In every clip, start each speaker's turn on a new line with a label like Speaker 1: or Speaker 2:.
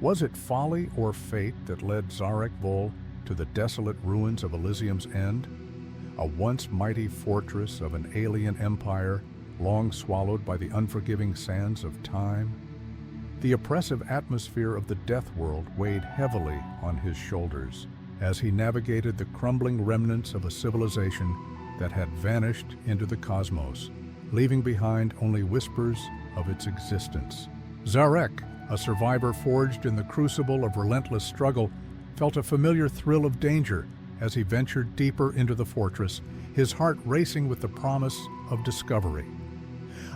Speaker 1: Was it folly or fate that led Zarek Vol to the desolate ruins of Elysium's End, a once mighty fortress of an alien empire long swallowed by the unforgiving sands of time? The oppressive atmosphere of the Deathworld weighed heavily on his shoulders as he navigated the crumbling remnants of a civilization that had vanished into the cosmos, leaving behind only whispers of its existence. Zarek, a survivor forged in the crucible of relentless struggle, felt a familiar thrill of danger as he ventured deeper into the fortress, his heart racing with the promise of discovery.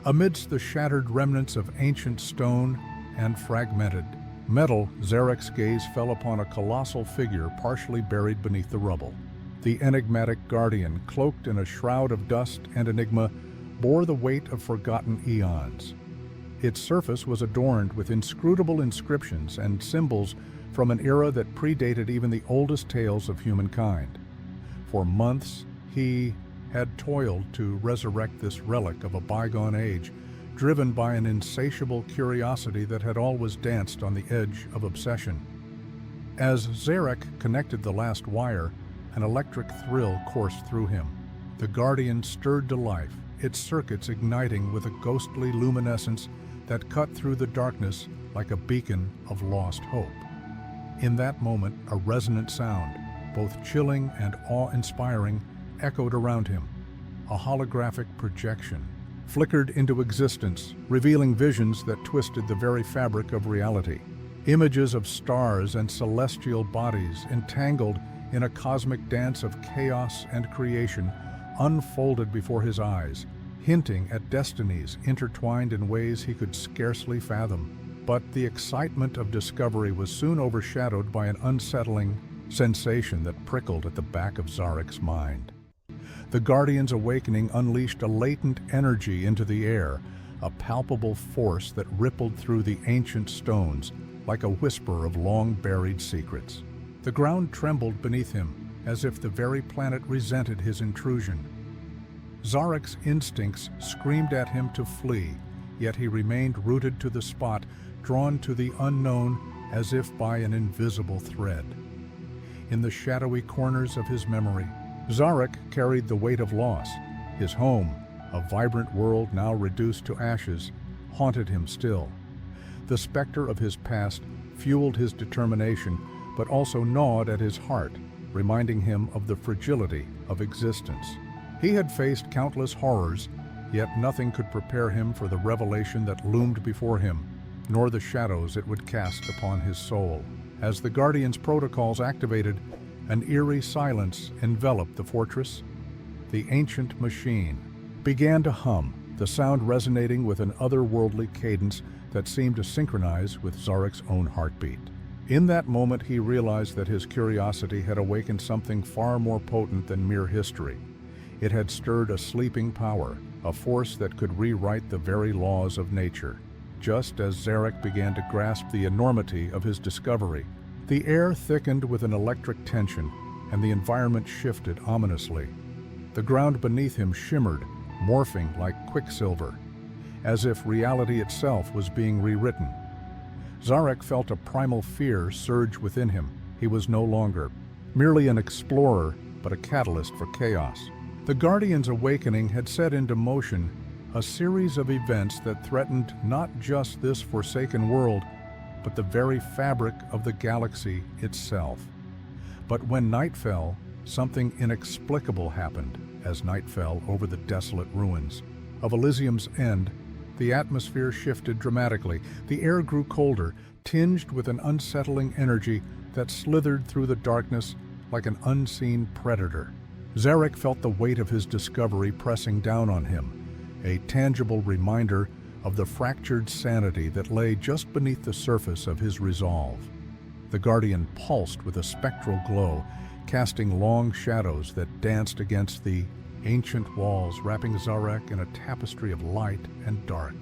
Speaker 1: Amidst the shattered remnants of ancient stone and fragmented metal, Zarek's gaze fell upon a colossal figure partially buried beneath the rubble. The enigmatic guardian, cloaked in a shroud of dust and enigma, bore the weight of forgotten eons. Its surface was adorned with inscrutable inscriptions and symbols from an era that predated even the oldest tales of humankind. For months, he had toiled to resurrect this relic of a bygone age, driven by an insatiable curiosity that had always danced on the edge of obsession. As Zarek connected the last wire, an electric thrill coursed through him. The Guardian stirred to life, its circuits igniting with a ghostly luminescence that cut through the darkness like a beacon of lost hope. In that moment, a resonant sound, both chilling and awe-inspiring, echoed around him. A holographic projection flickered into existence, revealing visions that twisted the very fabric of reality. Images of stars and celestial bodies entangled in a cosmic dance of chaos and creation unfolded before his eyes, hinting at destinies intertwined in ways he could scarcely fathom. But the excitement of discovery was soon overshadowed by an unsettling sensation that prickled at the back of Zarek's mind. The Guardian's awakening unleashed a latent energy into the air, a palpable force that rippled through the ancient stones like a whisper of long-buried secrets. The ground trembled beneath him, as if the very planet resented his intrusion. Zarek's instincts screamed at him to flee, yet he remained rooted to the spot, drawn to the unknown as if by an invisible thread. In the shadowy corners of his memory, Zarek carried the weight of loss. His home, a vibrant world now reduced to ashes, haunted him still. The specter of his past fueled his determination, but also gnawed at his heart, reminding him of the fragility of existence. He had faced countless horrors, yet nothing could prepare him for the revelation that loomed before him, nor the shadows it would cast upon his soul. As the Guardian's protocols activated, an eerie silence enveloped the fortress. The ancient machine began to hum, the sound resonating with an otherworldly cadence that seemed to synchronize with Zarek's own heartbeat. In that moment, he realized that his curiosity had awakened something far more potent than mere history. It had stirred a sleeping power, a force that could rewrite the very laws of nature. Just as Zarek began to grasp the enormity of his discovery, the air thickened with an electric tension, and the environment shifted ominously. The ground beneath him shimmered, morphing like quicksilver, as if reality itself was being rewritten. Zarek felt a primal fear surge within him. He was no longer merely an explorer, but a catalyst for chaos. The Guardian's awakening had set into motion a series of events that threatened not just this forsaken world, but the very fabric of the galaxy itself. But when night fell, something inexplicable happened. As night fell over the desolate ruins of Elysium's End, the atmosphere shifted dramatically. The air grew colder, tinged with an unsettling energy that slithered through the darkness like an unseen predator. Zarek felt the weight of his discovery pressing down on him, a tangible reminder of the fractured sanity that lay just beneath the surface of his resolve. The Guardian pulsed with a spectral glow, casting long shadows that danced against the ancient walls, wrapping Zarek in a tapestry of light and dark.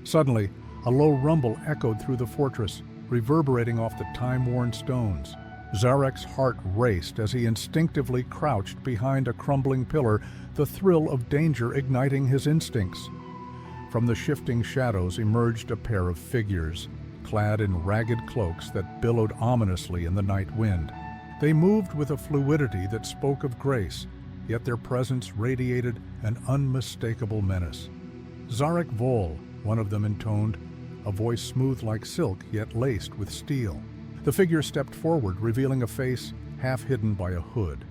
Speaker 1: Suddenly, a low rumble echoed through the fortress, reverberating off the time-worn stones. Zarek's heart raced as he instinctively crouched behind a crumbling pillar, the thrill of danger igniting his instincts. From the shifting shadows emerged a pair of figures, clad in ragged cloaks that billowed ominously in the night wind. They moved with a fluidity that spoke of grace, yet their presence radiated an unmistakable menace. "Zarek Vol," one of them intoned, a voice smooth like silk yet laced with steel. The figure stepped forward, revealing a face half hidden by a hood.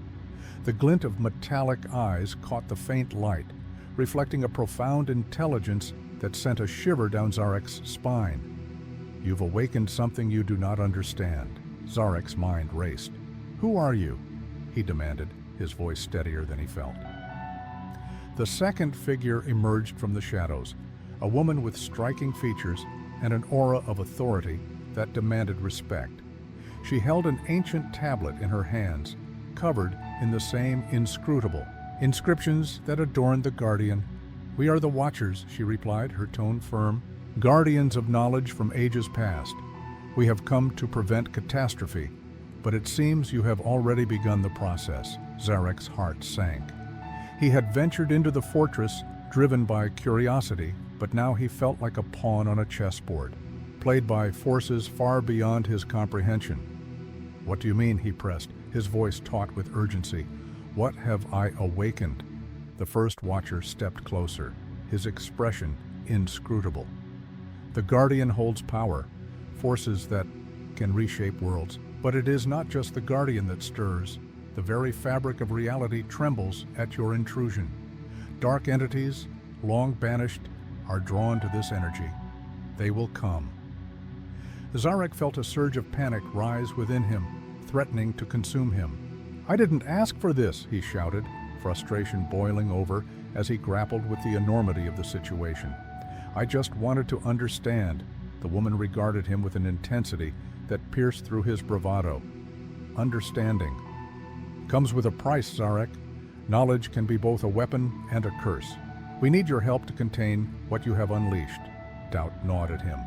Speaker 1: The glint of metallic eyes caught the faint light, reflecting a profound intelligence that sent a shiver down Zarek's spine. "You've awakened something you do not understand." Zarek's mind raced. "Who are you?" he demanded, his voice steadier than he felt. The second figure emerged from the shadows, a woman with striking features and an aura of authority that demanded respect. She held an ancient tablet in her hands, covered in the same inscrutable inscriptions that adorned the Guardian. "We are the Watchers," she replied, her tone firm, "guardians of knowledge from ages past. We have come to prevent catastrophe, but it seems you have already begun the process." Zarek's heart sank. He had ventured into the fortress driven by curiosity, but now he felt like a pawn on a chessboard, played by forces far beyond his comprehension. "What do you mean?" he pressed, his voice taut with urgency. "What have I awakened?" The first Watcher stepped closer, his expression inscrutable. "The Guardian holds power, forces that can reshape worlds. But it is not just the Guardian that stirs. The very fabric of reality trembles at your intrusion. Dark entities, long banished, are drawn to this energy. They will come." Zarek felt a surge of panic rise within him, threatening to consume him. "I didn't ask for this," he shouted, frustration boiling over as he grappled with the enormity of the situation. "I just wanted to understand." The woman regarded him with an intensity that pierced through his bravado. "Understanding comes with a price, Zarek. Knowledge can be both a weapon and a curse. We need your help to contain what you have unleashed." Doubt gnawed at him.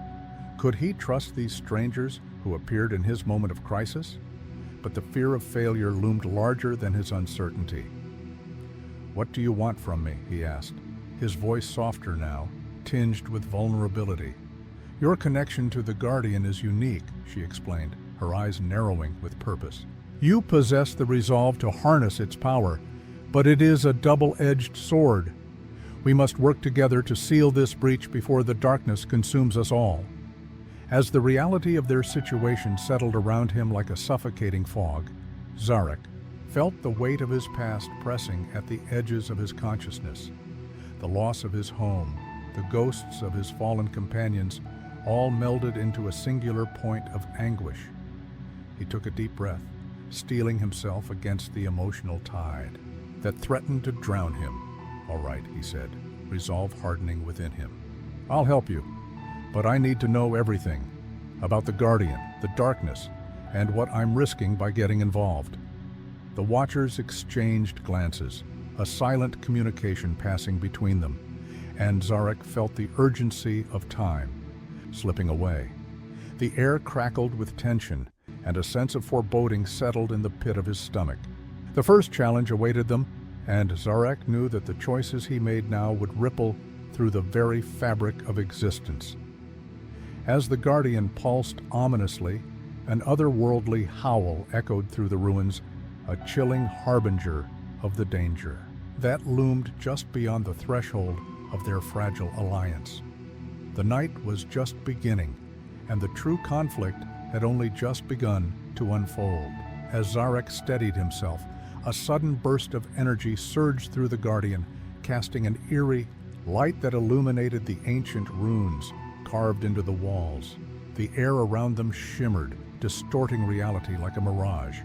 Speaker 1: Could he trust these strangers who appeared in his moment of crisis? But the fear of failure loomed larger than his uncertainty. "What do you want from me?" he asked, his voice softer now, tinged with vulnerability. "Your connection to the Guardian is unique," she explained, her eyes narrowing with purpose. "You possess the resolve to harness its power, but it is a double-edged sword. We must work together to seal this breach before the darkness consumes us all." As the reality of their situation settled around him like a suffocating fog, Zarek felt the weight of his past pressing at the edges of his consciousness. The loss of his home, the ghosts of his fallen companions, all melded into a singular point of anguish. He took a deep breath, steeling himself against the emotional tide that threatened to drown him. "All right," he said, resolve hardening within him. "I'll help you, but I need to know everything about the Guardian, the darkness, and what I'm risking by getting involved." The Watchers exchanged glances, a silent communication passing between them, and Zarek felt the urgency of time slipping away. The air crackled with tension, and a sense of foreboding settled in the pit of his stomach. The first challenge awaited them, and Zarek knew that the choices he made now would ripple through the very fabric of existence. As the Guardian pulsed ominously, an otherworldly howl echoed through the ruins, a chilling harbinger of the danger that loomed just beyond the threshold of their fragile alliance. The night was just beginning, and the true conflict had only just begun to unfold. As Zarek steadied himself, a sudden burst of energy surged through the Guardian, casting an eerie light that illuminated the ancient runes carved into the walls. The air around them shimmered, distorting reality like a mirage.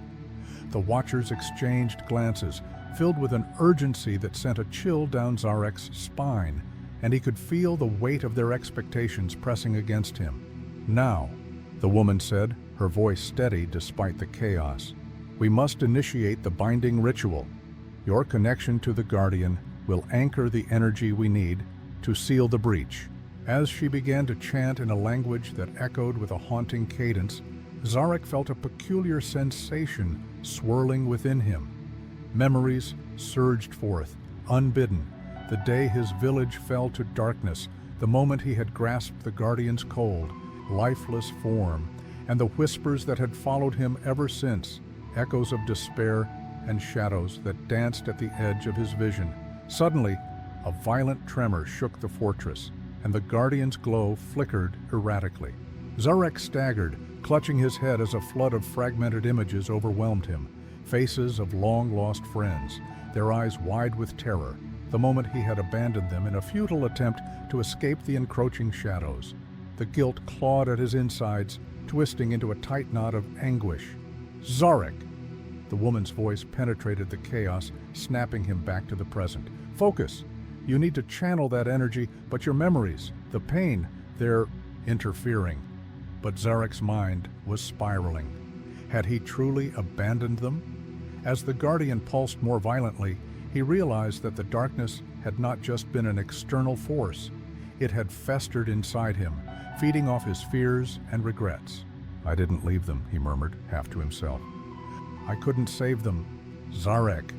Speaker 1: The Watchers exchanged glances, filled with an urgency that sent a chill down Zarek's spine, and he could feel the weight of their expectations pressing against him. "Now," the woman said, her voice steady despite the chaos, "we must initiate the binding ritual. Your connection to the Guardian will anchor the energy we need to seal the breach." As she began to chant in a language that echoed with a haunting cadence, Zarek felt a peculiar sensation swirling within him. Memories surged forth, unbidden. The day his village fell to darkness, the moment he had grasped the Guardian's cold, lifeless form, and the whispers that had followed him ever since, echoes of despair and shadows that danced at the edge of his vision. Suddenly, a violent tremor shook the fortress, and the Guardian's glow flickered erratically. Zarek staggered, clutching his head as a flood of fragmented images overwhelmed him. Faces of long-lost friends, their eyes wide with terror, the moment he had abandoned them in a futile attempt to escape the encroaching shadows. The guilt clawed at his insides, twisting into a tight knot of anguish. "Zarek!" The woman's voice penetrated the chaos, snapping him back to the present. "Focus! You need to channel that energy, but your memories, the pain, they're interfering." But Zarek's mind was spiraling. Had he truly abandoned them? As the Guardian pulsed more violently, he realized that the darkness had not just been an external force. It had festered inside him, feeding off his fears and regrets. "I didn't leave them," he murmured, half to himself. "I couldn't save them." "Zarek!"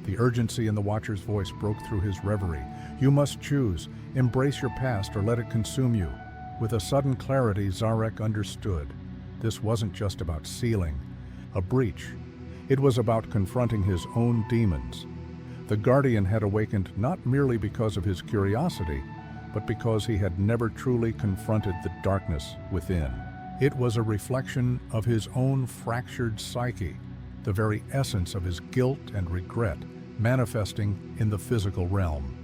Speaker 1: The urgency in the Watcher's voice broke through his reverie. "You must choose. Embrace your past or let it consume you." With a sudden clarity, Zarek understood. This wasn't just about sealing a breach. It was about confronting his own demons. The Guardian had awakened not merely because of his curiosity, but because he had never truly confronted the darkness within. It was a reflection of his own fractured psyche, the very essence of his guilt and regret manifesting in the physical realm.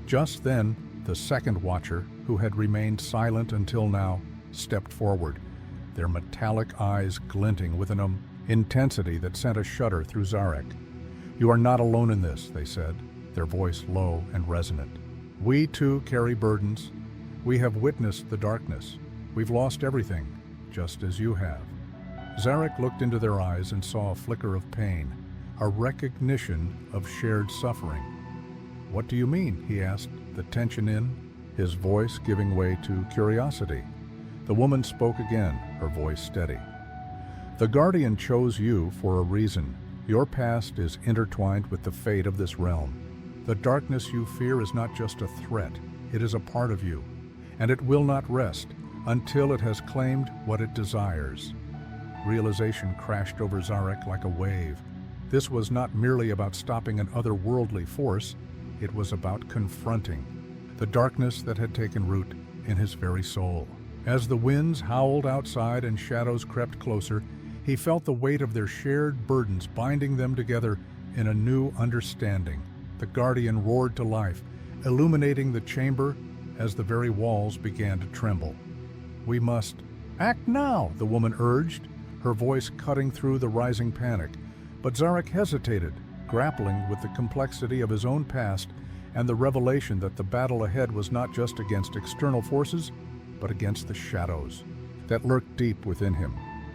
Speaker 1: Just then, the second Watcher, who had remained silent until now, stepped forward, their metallic eyes glinting with an intensity that sent a shudder through Zarek. "You are not alone in this," they said, their voice low and resonant. "We too carry burdens. We have witnessed the darkness. We've lost everything, just as you have." Zarek looked into their eyes and saw a flicker of pain, a recognition of shared suffering. "What do you mean?" he asked, the tension in, his voice giving way to curiosity. The woman spoke again, her voice steady. "The Guardian chose you for a reason. Your past is intertwined with the fate of this realm. The darkness you fear is not just a threat, it is a part of you, and it will not rest until it has claimed what it desires." Realization crashed over Zarek like a wave. This was not merely about stopping an otherworldly force, it was about confronting the darkness that had taken root in his very soul. As the winds howled outside and shadows crept closer, he felt the weight of their shared burdens binding them together in a new understanding. The Guardian roared to life, illuminating the chamber as the very walls began to tremble. "We must act now," the woman urged, her voice cutting through the rising panic. But Zarek hesitated, grappling with the complexity of his own past and the revelation that the battle ahead was not just against external forces, but against the shadows that lurked deep within him.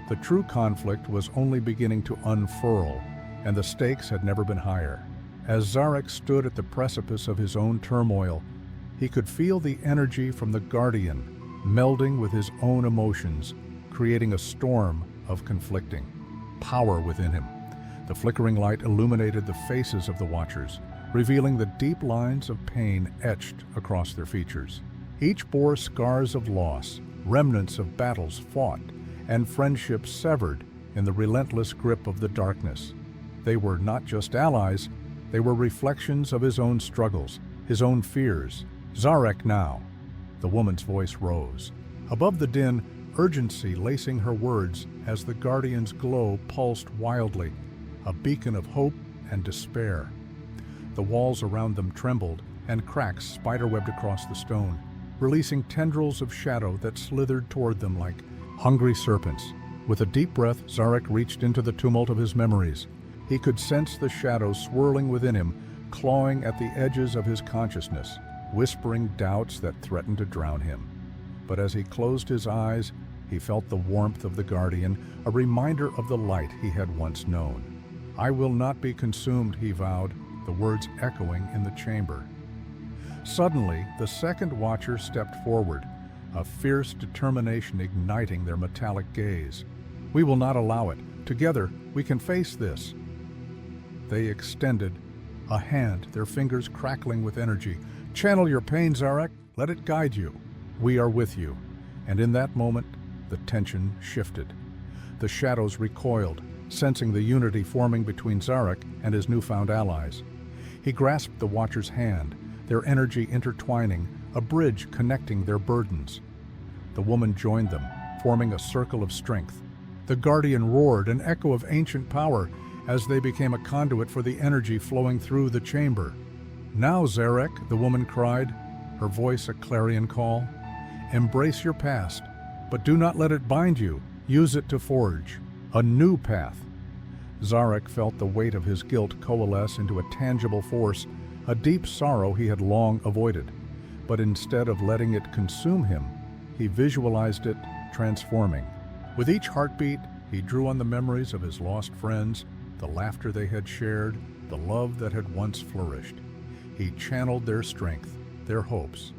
Speaker 1: The true conflict was only beginning to unfurl, and the stakes had never been higher. As Zarek stood at the precipice of his own turmoil, he could feel the energy from the Guardian melding with his own emotions, creating a storm of conflicting power within him. The flickering light illuminated the faces of the Watchers, revealing the deep lines of pain etched across their features. Each bore scars of loss, remnants of battles fought, and friendships severed in the relentless grip of the darkness. They were not just allies, they were reflections of his own struggles, his own fears. "Zarek now!" The woman's voice rose. Above the din, urgency lacing her words as the Guardian's glow pulsed wildly, a beacon of hope and despair. The walls around them trembled, and cracks spiderwebbed across the stone, releasing tendrils of shadow that slithered toward them like hungry serpents. With a deep breath, Zarek reached into the tumult of his memories. He could sense the shadows swirling within him, clawing at the edges of his consciousness, whispering doubts that threatened to drown him. But as he closed his eyes, he felt the warmth of the Guardian, a reminder of the light he had once known. "I will not be consumed," he vowed, the words echoing in the chamber. Suddenly, the second Watcher stepped forward, a fierce determination igniting their metallic gaze. "We will not allow it. Together, we can face this." They extended a hand, their fingers crackling with energy. "Channel your pain, Zarek. Let it guide you. We are with you." And in that moment, the tension shifted. The shadows recoiled, sensing the unity forming between Zarek and his newfound allies. He grasped the Watcher's hand, their energy intertwining, a bridge connecting their burdens. The woman joined them, forming a circle of strength. The Guardian roared, an echo of ancient power, as they became a conduit for the energy flowing through the chamber. "Now, Zarek," the woman cried, her voice a clarion call. "Embrace your past, but do not let it bind you. Use it to forge a new path." Zarek felt the weight of his guilt coalesce into a tangible force, a deep sorrow he had long avoided. But instead of letting it consume him, he visualized it transforming. With each heartbeat, he drew on the memories of his lost friends, the laughter they had shared, the love that had once flourished. He channeled their strength, their hopes,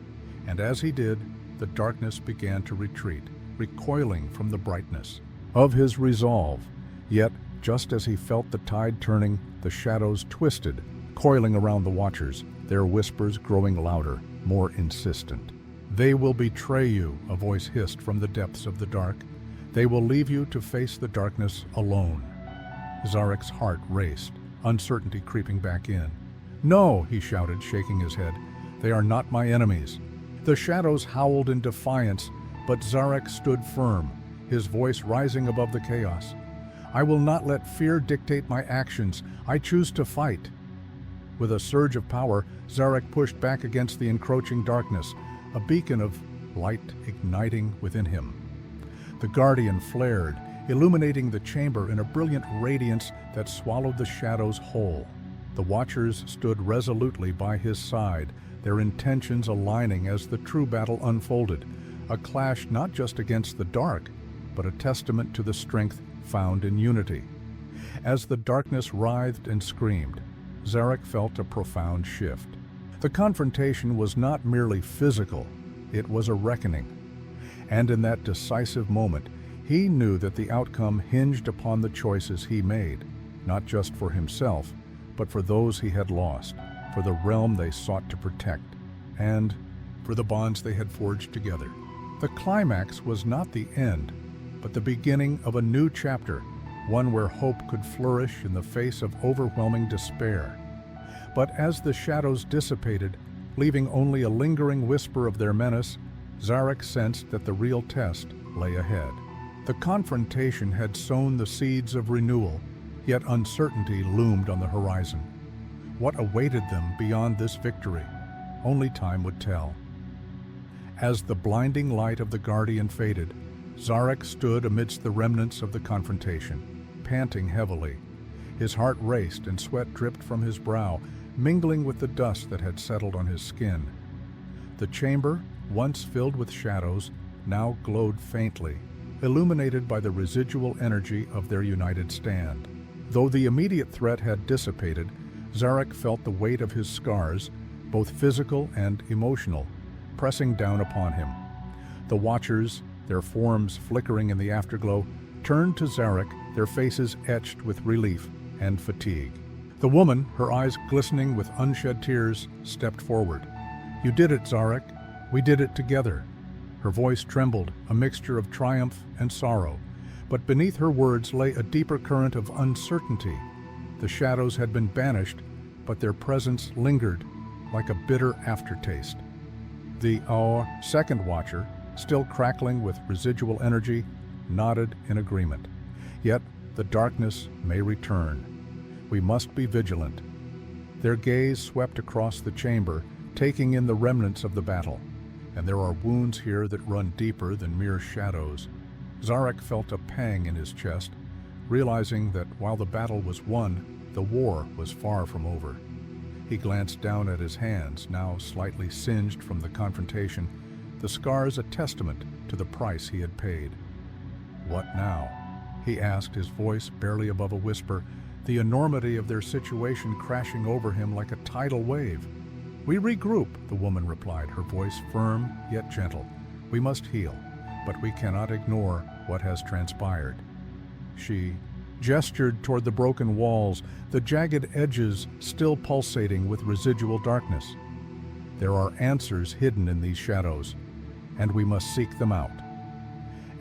Speaker 1: and as he did, the darkness began to retreat, recoiling from the brightness of his resolve. Yet, just as he felt the tide turning, the shadows twisted, coiling around the Watchers, their whispers growing louder, more insistent. "They will betray you," a voice hissed from the depths of the dark. "They will leave you to face the darkness alone." Zarek's heart raced, uncertainty creeping back in. "No," he shouted, shaking his head. "They are not my enemies." The shadows howled in defiance, but Zarek stood firm, his voice rising above the chaos. "I will not let fear dictate my actions. I choose to fight." With a surge of power, Zarek pushed back against the encroaching darkness, a beacon of light igniting within him. The Guardian flared, illuminating the chamber in a brilliant radiance that swallowed the shadows whole. The Watchers stood resolutely by his side, their intentions aligning as the true battle unfolded, a clash not just against the dark, but a testament to the strength found in unity. As the darkness writhed and screamed, Zarek felt a profound shift. The confrontation was not merely physical, it was a reckoning. And in that decisive moment, he knew that the outcome hinged upon the choices he made, not just for himself, but for those he had lost, for the realm they sought to protect, and for the bonds they had forged together. The climax was not the end, but the beginning of a new chapter, one where hope could flourish in the face of overwhelming despair. But as the shadows dissipated, leaving only a lingering whisper of their menace, Zarek sensed that the real test lay ahead. The confrontation had sown the seeds of renewal, yet uncertainty loomed on the horizon. What awaited them beyond this victory? Only time would tell. As the blinding light of the Guardian faded, Zarek stood amidst the remnants of the confrontation, panting heavily. His heart raced and sweat dripped from his brow, mingling with the dust that had settled on his skin. The chamber, once filled with shadows, now glowed faintly, illuminated by the residual energy of their united stand. Though the immediate threat had dissipated, Zarek felt the weight of his scars, both physical and emotional, pressing down upon him. The Watchers, their forms flickering in the afterglow, turned to Zarek, their faces etched with relief and fatigue. The woman, her eyes glistening with unshed tears, stepped forward. "You did it, Zarek. We did it together." Her voice trembled, a mixture of triumph and sorrow, but beneath her words lay a deeper current of uncertainty. The shadows had been banished, but their presence lingered like a bitter aftertaste. The second Watcher, still crackling with residual energy, nodded in agreement. Yet the darkness may return. We must be vigilant. Their gaze swept across the chamber, taking in the remnants of the battle. And there are wounds here that run deeper than mere shadows. Zarek felt a pang in his chest, realizing that while the battle was won, the war was far from over. He glanced down at his hands, now slightly singed from the confrontation, the scars a testament to the price he had paid. "What now?" he asked, his voice barely above a whisper, the enormity of their situation crashing over him like a tidal wave. "We regroup," the woman replied, her voice firm yet gentle. "We must heal, but we cannot ignore what has transpired." She gestured toward the broken walls, the jagged edges still pulsating with residual darkness. "There are answers hidden in these shadows, and we must seek them out."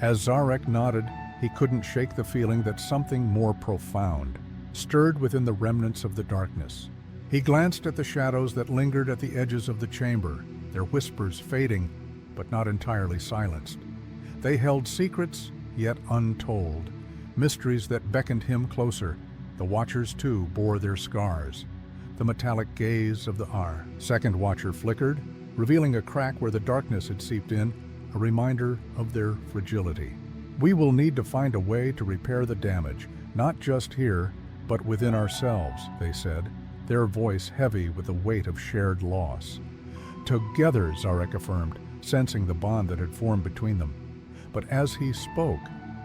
Speaker 1: As Zarek nodded, he couldn't shake the feeling that something more profound stirred within the remnants of the darkness. He glanced at the shadows that lingered at the edges of the chamber, their whispers fading, but not entirely silenced. They held secrets, yet untold, mysteries that beckoned him closer. The Watchers, too, bore their scars. The metallic gaze of the second Watcher flickered, revealing a crack where the darkness had seeped in, a reminder of their fragility. We will need to find a way to repair the damage, not just here, but within ourselves, they said, their voice heavy with the weight of shared loss. Together, Zarek affirmed, sensing the bond that had formed between them. But as he spoke,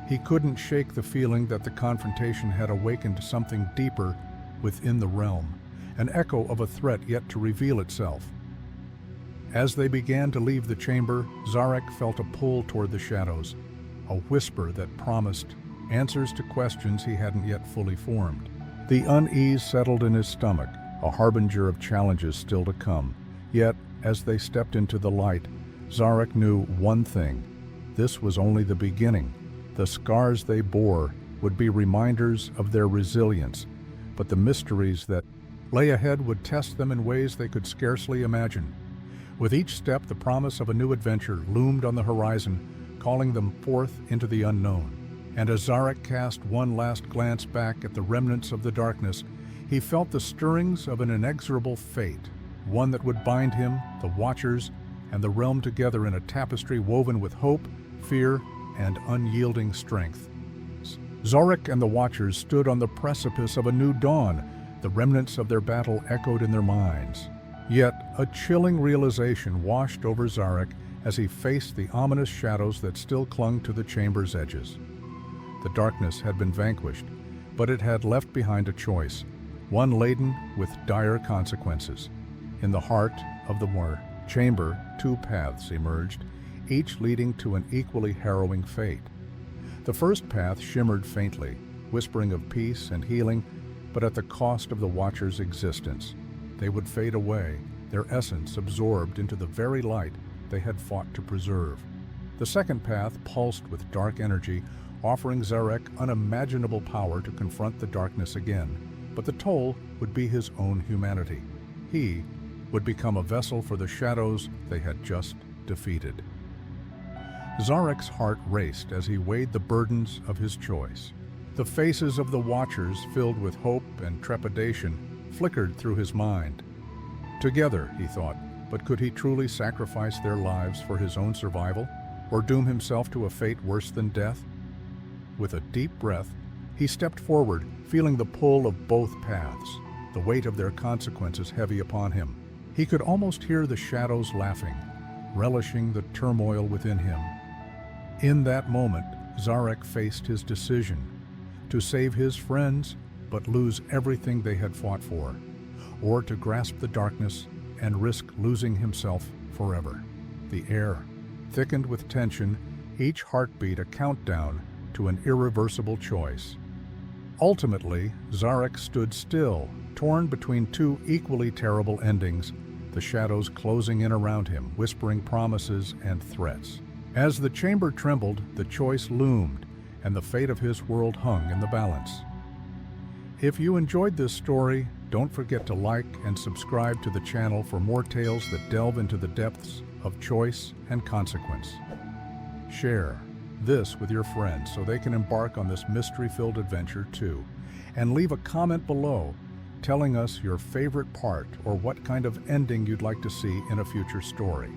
Speaker 1: he couldn't shake the feeling that the confrontation had awakened something deeper within the realm, an echo of a threat yet to reveal itself. As they began to leave the chamber, Zarek felt a pull toward the shadows, a whisper that promised answers to questions he hadn't yet fully formed. The unease settled in his stomach, a harbinger of challenges still to come. Yet, as they stepped into the light, Zarek knew one thing. This was only the beginning. The scars they bore would be reminders of their resilience, but the mysteries that lay ahead would test them in ways they could scarcely imagine. With each step, the promise of a new adventure loomed on the horizon, calling them forth into the unknown. And as Zarek cast one last glance back at the remnants of the darkness, he felt the stirrings of an inexorable fate, one that would bind him, the Watchers, and the realm together in a tapestry woven with hope, fear, and unyielding strength. Zarek and the Watchers stood on the precipice of a new dawn. The remnants of their battle echoed in their minds. Yet a chilling realization washed over Zarek as he faced the ominous shadows that still clung to the chamber's edges. The darkness had been vanquished, but it had left behind a choice, one laden with dire consequences. In the heart of the chamber, two paths emerged, each leading to an equally harrowing fate. The first path shimmered faintly, whispering of peace and healing, but at the cost of the Watchers' existence. They would fade away, their essence absorbed into the very light they had fought to preserve. The second path pulsed with dark energy, offering Zarek unimaginable power to confront the darkness again, but the toll would be his own humanity. He would become a vessel for the shadows they had just defeated. Zarek's heart raced as he weighed the burdens of his choice. The faces of the Watchers, filled with hope and trepidation, flickered through his mind. Together, he thought, but could he truly sacrifice their lives for his own survival, or doom himself to a fate worse than death? With a deep breath, he stepped forward, feeling the pull of both paths, the weight of their consequences heavy upon him. He could almost hear the shadows laughing, relishing the turmoil within him. In that moment, Zarek faced his decision: to save his friends, but lose everything they had fought for, or to grasp the darkness and risk losing himself forever. The air thickened with tension, each heartbeat a countdown to an irreversible choice. Ultimately, Zarek stood still, torn between two equally terrible endings, the shadows closing in around him, whispering promises and threats. As the chamber trembled, the choice loomed, and the fate of his world hung in the balance. If you enjoyed this story, don't forget to like and subscribe to the channel for more tales that delve into the depths of choice and consequence. Share this with your friends so they can embark on this mystery-filled adventure too. And leave a comment below telling us your favorite part or what kind of ending you'd like to see in a future story.